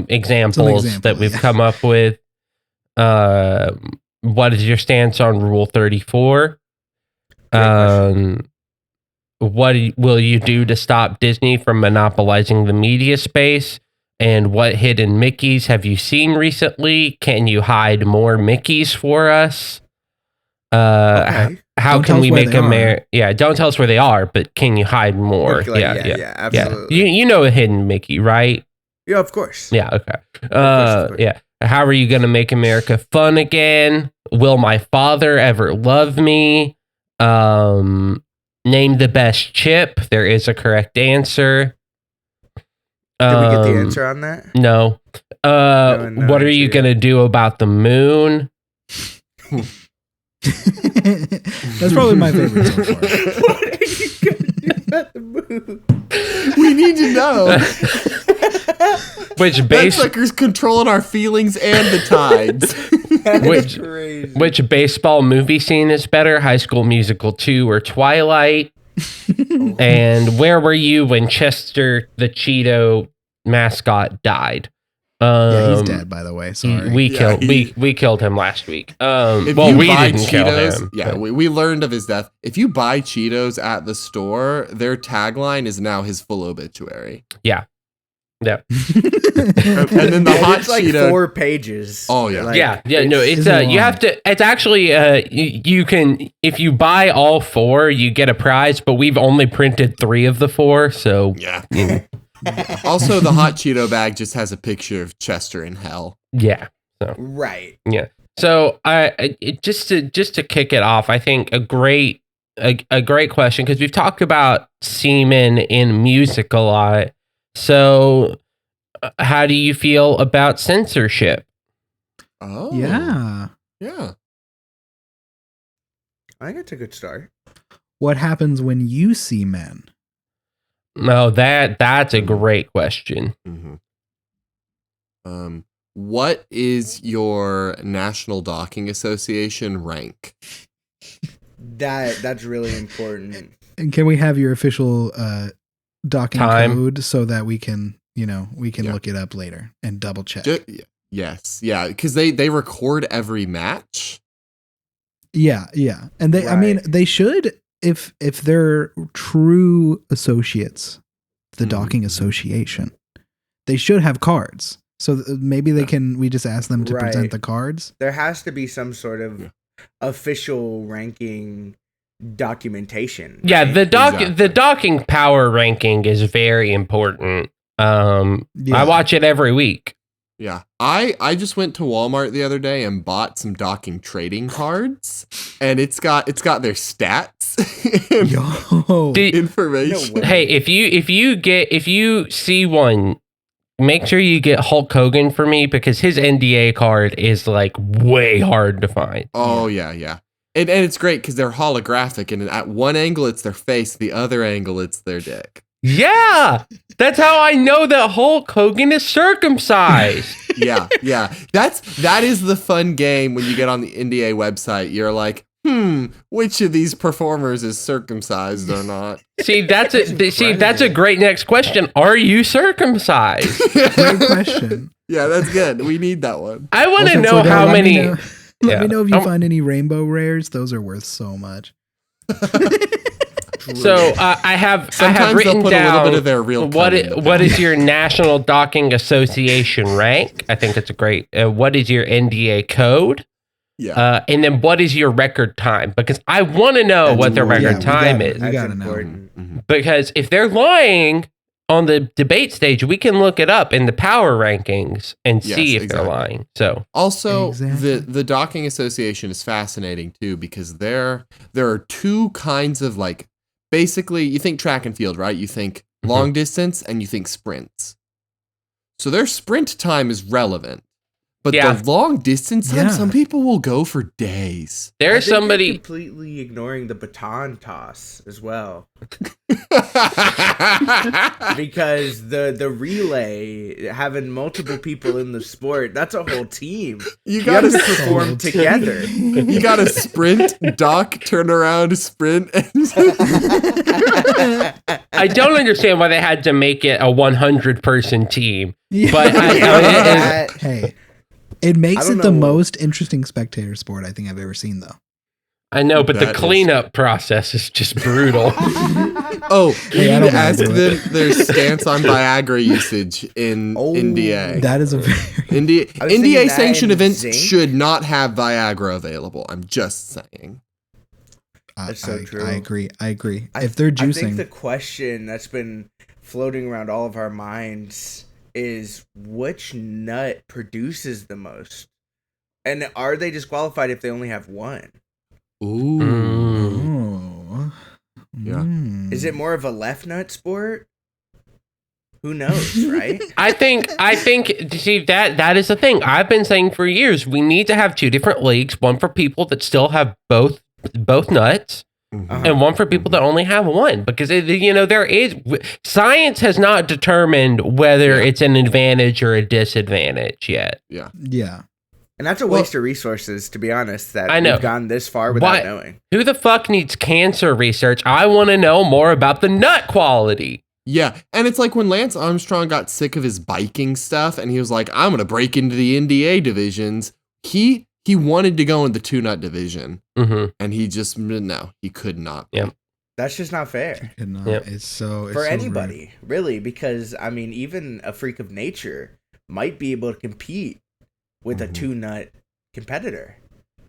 examples that we've yeah. come up with. What is your stance on Rule 34? What will you do to stop Disney from monopolizing the media space? And what hidden Mickeys have you seen recently? Can you hide more Mickeys for us? Okay. How Don't can tell we us where make they are. America? Yeah, don't tell us where they are, but can you hide more? Like, Yeah. absolutely. You know a hidden Mickey, right? Yeah, of course. Yeah, okay. Of course. Yeah. How are you going to make America fun again? Will my father ever love me? Name the best chip. There is a correct answer. Did we get the answer on that? No. No What are answer you yet. going to do about the moon? That's probably my favorite so far. What are you gonna do about the moon? We need to know. Which That base sucker's controlling our feelings and the tides. That's Which- crazy. which baseball movie scene is better? High School Musical 2 or Twilight? And where were you when Chester the Cheeto mascot died? Yeah, he's dead, by the way. Sorry. We Yeah, killed him last week. If Well, you we buy didn't kill Cheetos, him. yeah, but- we learned of his death. If you buy Cheetos at the store, their tagline is now his full obituary. yeah. And then the hot it's like Cheeto. 4 pages. Oh, yeah. Like, No, it's it's you long. have to. It's actually you can, if you buy all 4, you get a prize. But we've only printed 3 of the 4, so Yeah. you know, Also, the hot Cheeto bag just has a picture of Chester in hell. yeah. Right. So just to kick it off, I think a great question, because we've talked about semen in music a lot. So how do you feel about censorship? Oh. Yeah. Yeah. I think it's a good start. What happens when you see men? No, that's a great question. Mm-hmm. What is your National Docking Association rank? That's really important. And can we have your official docking Time. code so that we can Yeah. look it up later and double check? Yes, yeah, because they record every match. Yeah. And I mean, Right. they should, if they're true associates, the Mhm. docking association, they should have cards So maybe we just ask them to Right. present the cards. There has to be some sort of official ranking documentation. Yeah, right? the docking power ranking is very important. I watch it every week. Yeah. I just went to Walmart the other day and bought some docking trading cards, and it's got their stats and Yo. information. No way. Hey, if you see one, make sure you get Hulk Hogan for me because his NDA card is like way hard to find. Oh yeah. And it's great because they're holographic, and at one angle it's their face, the other angle it's their dick. Yeah, that's how I know that Hulk Hogan is circumcised. Yeah. That is the fun game when you get on the NDA website. You're like, which of these performers is circumcised or not? That's a great next question. Are you circumcised? Great question. Yeah, that's good. We need that one. I want to Also, know Cordell, how let many. me know- Let me know if you I'm- find any rainbow rares. Those are worth so much. So I have Sometimes written they'll put down a little bit of their real what cum in the what pack. is your National Docking Association rank? I think that's a great. What is your NDA code? Yeah. And then what is your record time? Because I want to know That's what their important. record Yeah, we time got- is. we That's gotta know. important. Because if they're lying on the debate stage, we can look it up in the power rankings and Yes, see if exactly. they're lying. So Also, Exactly. the docking association is fascinating too because there are two kinds of like basically you think track and field, right? You think long distance and you think sprints. So their sprint time is relevant. But Yeah. the long distance time, Yeah. some people will go for days. I there's think you're somebody. completely ignoring the baton toss as well, because the relay, having multiple people in the sport, that's a whole team. You You gotta have to perform Whole together. You gotta sprint, dock, turn around, sprint, and I don't understand why they had to make it a 100-person team. Yeah. But Hey, it makes I don't it the know. most interesting spectator sport I think I've ever seen, though. I know, but the That is- cleanup process is just brutal. oh, we Hey, I need to don't wanna ask do them it. their stance on Viagra usage in Oh. NDA. That is a very NDA, I was thinking NDA that sanctioned and events zinc. should not have Viagra available. I'm just saying. That's so true. I agree. I- If they're I think juicing, the question that's been floating around all of our minds is which nut produces the most, and are they disqualified if they only have one? Ooh. oh, Yeah. Is it more of a left nut sport? Who knows, right? I think see that is the thing. I've been saying for years we need to have two different leagues, one for people that still have both nuts Uh-huh. and one for people that only have one, because there is science has not determined whether Yeah. it's an advantage or a disadvantage yet. Yeah. And that's a waste of resources, to be honest, that I know. we've gone this far without Why- knowing. Who the fuck needs cancer research? I want to know more about the nut quality. Yeah, and it's like when Lance Armstrong got sick of his biking stuff and he was like, I'm going to break into the NDA divisions. He wanted to go in the two-nut division, Mm-hmm. and he just, no, he could not. Yeah. That's just not fair Yep. It's so for so anybody, really, because, I mean, even a freak of nature might be able to compete with a Mhm. two-nut competitor.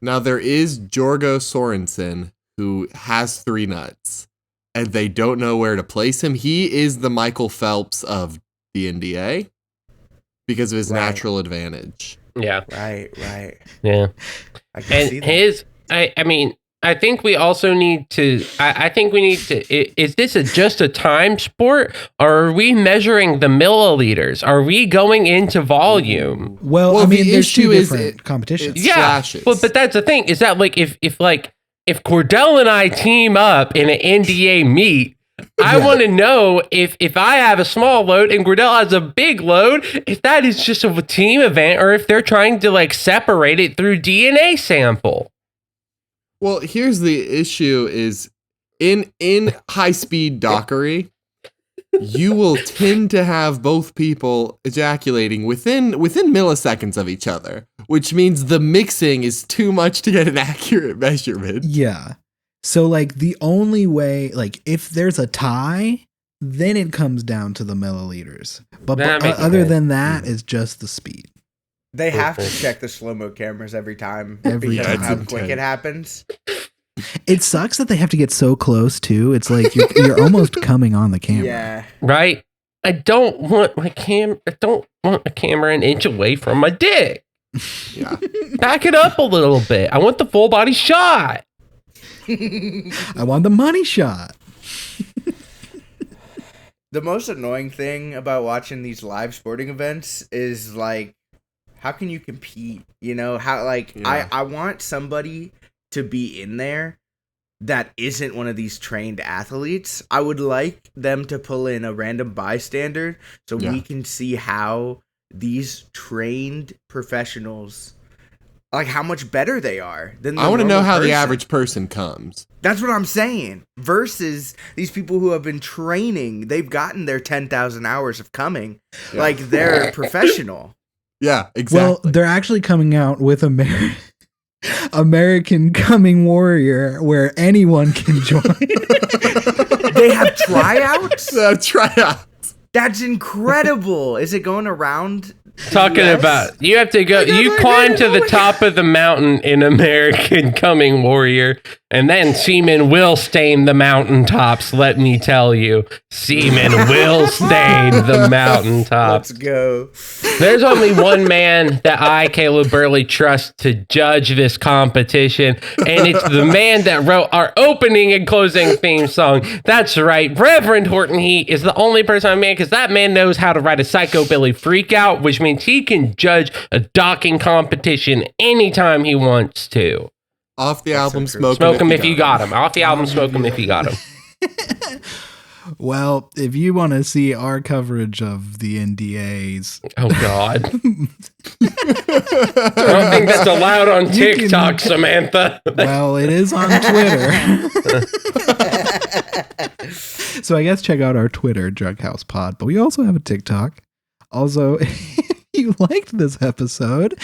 Now, there is Jorgo Sorensen, who has 3 nuts, and they don't know where to place him. He is the Michael Phelps of the NDA because of his Right. natural advantage. Yeah, Right. yeah. I can see And that. I mean, I think we also need to. I think we need to. Is this just a time sport, or are we measuring the milliliters? Are we going into volume? Well, Well, I mean, the there's two issue is different competitions. it's- Yeah, Flashes. but that's the thing. Is that like if Cordell and I team up in an NDA meet, I Yeah. want to know if I have a small load and Cordell has a big load, if that is just a team event or if they're trying to like separate it through DNA sample. Well, here's the issue is in high-speed dockery, you will tend to have both people ejaculating within milliseconds of each other, which means the mixing is too much to get an accurate measurement. Yeah. So like the only way, like if there's a tie, Then it comes down to the milliliters. But That makes other sense. than that, it's just the speed. They have to check the slow-mo cameras every time Every because of time. how quick it happens. It sucks that they have to get so close too. It's like you're almost coming on the camera. Yeah. Right? I don't want a camera an inch away from my dick. Yeah. Back it up a little bit. I want the full body shot. I want the money shot. The most annoying thing about watching these live sporting events is like, how can you compete? You know, how like Yeah. I want somebody to be in there that isn't one of these trained athletes. I would like them to pull in a random bystander so Yeah. we can see how these trained professionals, like how much better they are than the I want to know normal how the person. average person comes. That's what I'm saying. Versus these people who have been training, they've gotten their 10,000 hours of coming. Yeah. Like they're professional. Yeah, exactly. Well, they're actually coming out with American Coming Warrior, where anyone can join. They have tryouts? Try out. That's incredible. Is it going around? Talking US? about, you have to go, you climb to the top of the mountain in American Coming Warrior, and then semen will stain the mountaintops, let me tell you. Semen will stain the mountaintops. Let's go. There's only one man that I, Caleb Burley, trust to judge this competition, and it's the man that wrote our opening and closing theme song. That's right, Reverend Horton Heat is the only person I mean, because that man knows how to write a psychobilly freakout, which means he can judge a docking competition anytime he wants to. Off the That's album, so true. smoke Smoke him if you got him. Off the album, smoke him if you got him. Well, if you want to see our coverage of the NDAs, Oh, God. I don't think that's allowed on You can- TikTok, Samantha. well, it is on Twitter. So I guess check out our Twitter, Drug House Pod, but we also have a TikTok. Also, if you liked this episode,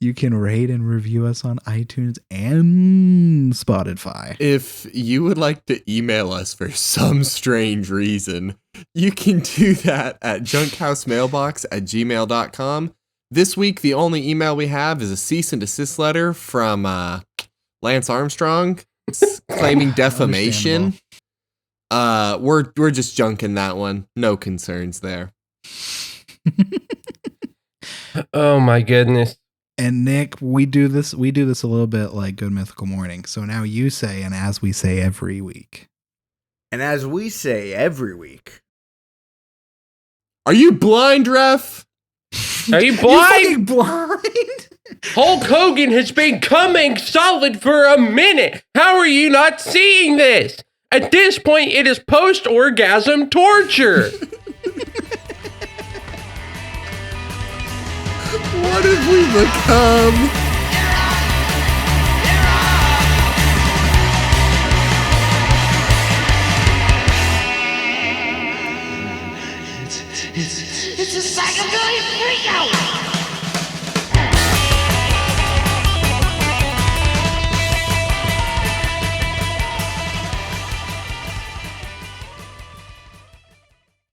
you can rate and review us on iTunes and Spotify. If you would like to email us for some strange reason, you can do that at junkhousemailbox@gmail.com. This week, the only email we have is a cease and desist letter from Lance Armstrong claiming defamation. We're just junking that one. No concerns there. Oh, my goodness. And Nick, we do this a little bit like Good Mythical Morning. So now you say, and as we say every week. And as we say every week, Are you blind, ref? Are you You blind? fucking blind? Hulk Hogan has been coming solid for a minute. How are you not seeing this? At this point, it is post-orgasm torture. What have we become? It's a psychobilly freakout!